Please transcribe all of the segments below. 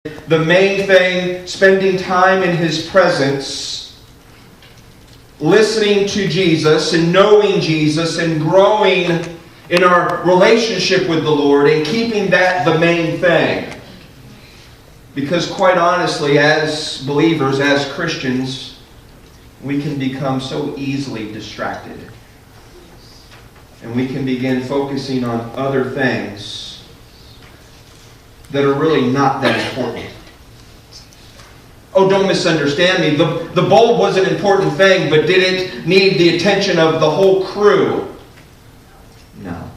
the main thing, spending time in His presence, listening to Jesus and knowing Jesus and growing in our relationship with the Lord and keeping that the main thing. Because quite honestly, as believers, as Christians, we can become so easily distracted. And we can begin focusing on other things that are really not that important. Oh, don't misunderstand me. The bulb was an important thing, but did it need the attention of the whole crew? No.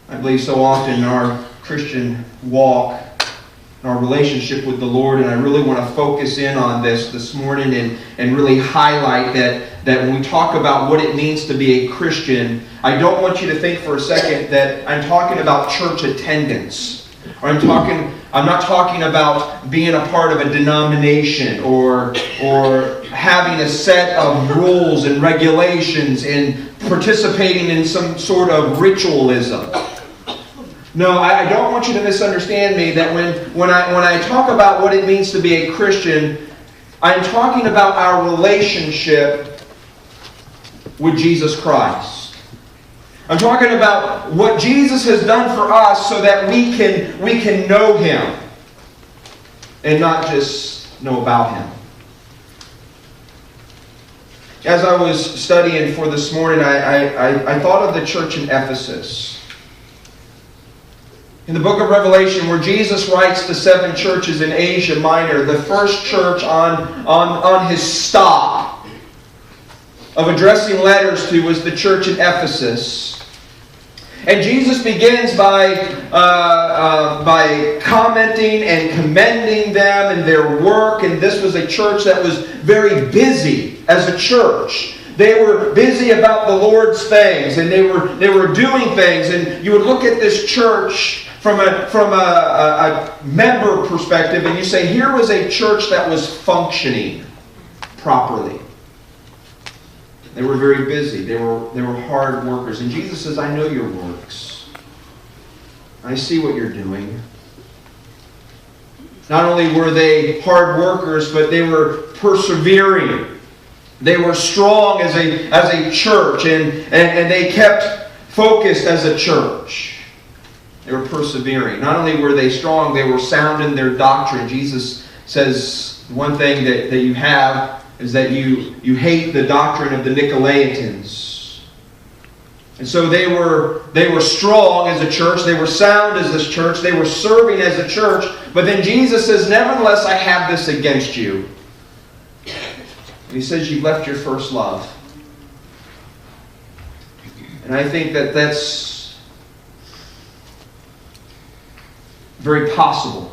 I believe so often in our Christian walk, in our relationship with the Lord, and I really want to focus in on this morning and really highlight that when we talk about what it means to be a Christian, I don't want you to think for a second that I'm talking about church attendance. Or I'm not talking about being a part of a denomination or having a set of rules and regulations and participating in some sort of ritualism. No, I don't want you to misunderstand me that when I talk about what it means to be a Christian, I'm talking about our relationship with Jesus Christ. I'm talking about what Jesus has done for us so that we can know Him and not just know about Him. As I was studying for this morning, I thought of the church in Ephesus. In the book of Revelation, where Jesus writes to 7 churches in Asia Minor, the first church on His stop of addressing letters to was the church in Ephesus. And Jesus begins by commenting and commending them and their work. And this was a church that was very busy as a church. They were busy about the Lord's things, and they were doing things. And you would look at this church from a member perspective, and you say, here was a church that was functioning properly. They were very busy. They were hard workers. And Jesus says, I know your works. I see what you're doing. Not only were they hard workers, but they were persevering. They were strong as a church, and they kept focused as a church. They were persevering. Not only were they strong, they were sound in their doctrine. Jesus says one thing that you have is that you hate the doctrine of the Nicolaitans. And so they were strong as a church. They were sound as this church. They were serving as a church. But then Jesus says, nevertheless, I have this against you. And He says, you've left your first love. And I think that that's very possible.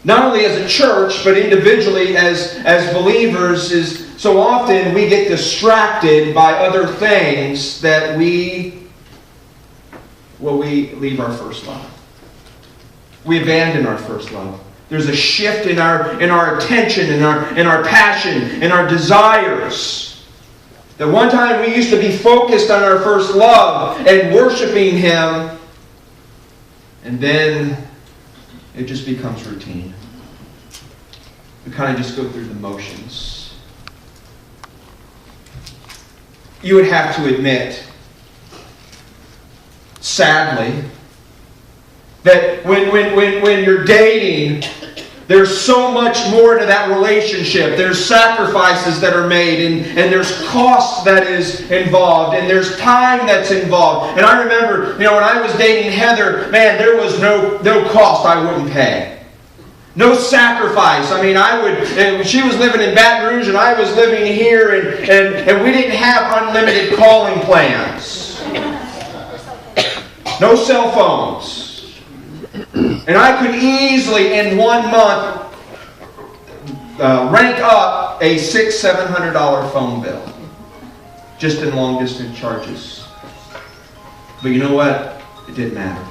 Not only as a church, but individually as believers, is so often we get distracted by other things that we leave our first love. We abandon our first love. There's a shift in our attention, in our passion, in our desires. That one time we used to be focused on our first love and worshiping Him, and then it just becomes routine. We kind of just go through the motions. You would have to admit, sadly, that when you're dating, there's so much more to that relationship. There's sacrifices that are made, and there's cost that is involved, and there's time that's involved. And I remember, when I was dating Heather, man, there was no cost I wouldn't pay. No sacrifice. I mean, she was living in Baton Rouge, and I was living here, and we didn't have unlimited calling plans. No cell phones. And I could easily, in 1 month, rank up a $600-700 phone bill. Just in long-distance charges. But you know what? It didn't matter.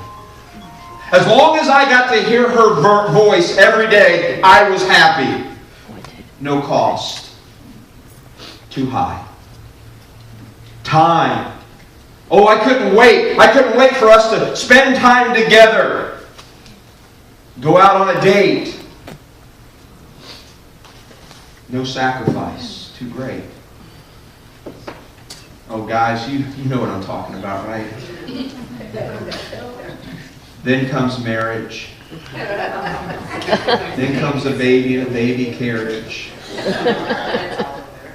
As long as I got to hear her voice every day, I was happy. No cost. Too high. Time. Oh, I couldn't wait. I couldn't wait for us to spend time together. Go out on a date. No sacrifice. Too great. Oh, guys, you know what I'm talking about, right? Then comes marriage. Then comes a baby carriage.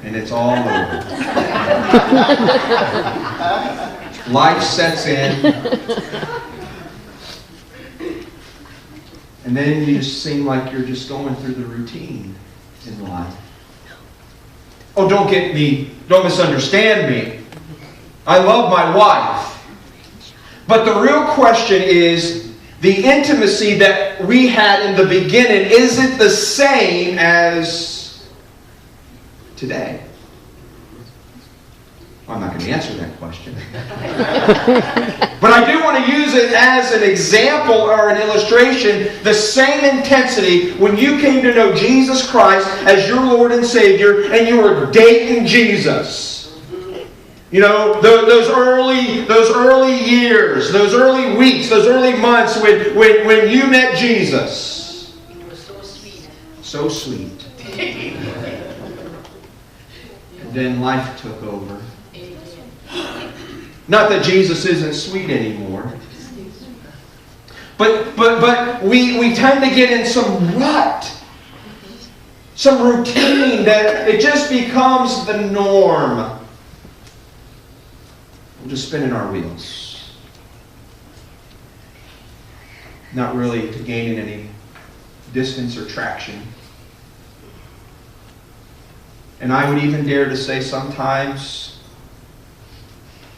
And it's all over. Life sets in. And then you just seem like you're just going through the routine in life. Oh, don't misunderstand me. I love my wife. But the real question is, the intimacy that we had in the beginning, is it the same as today? I'm not going to answer that question. But I do want to use it as an example or an illustration. The same intensity when you came to know Jesus Christ as your Lord and Savior and you were dating Jesus. You know, those early years, those early weeks, those early months when you met Jesus. It was so sweet. So sweet. And then life took over. Not that Jesus isn't sweet anymore. But we tend to get in some rut. Some routine that it just becomes the norm. We're just spinning our wheels. Not really gaining any distance or traction. And I would even dare to say sometimes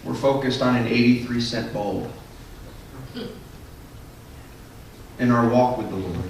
we're focused on an 83-cent bulb in our walk with the Lord.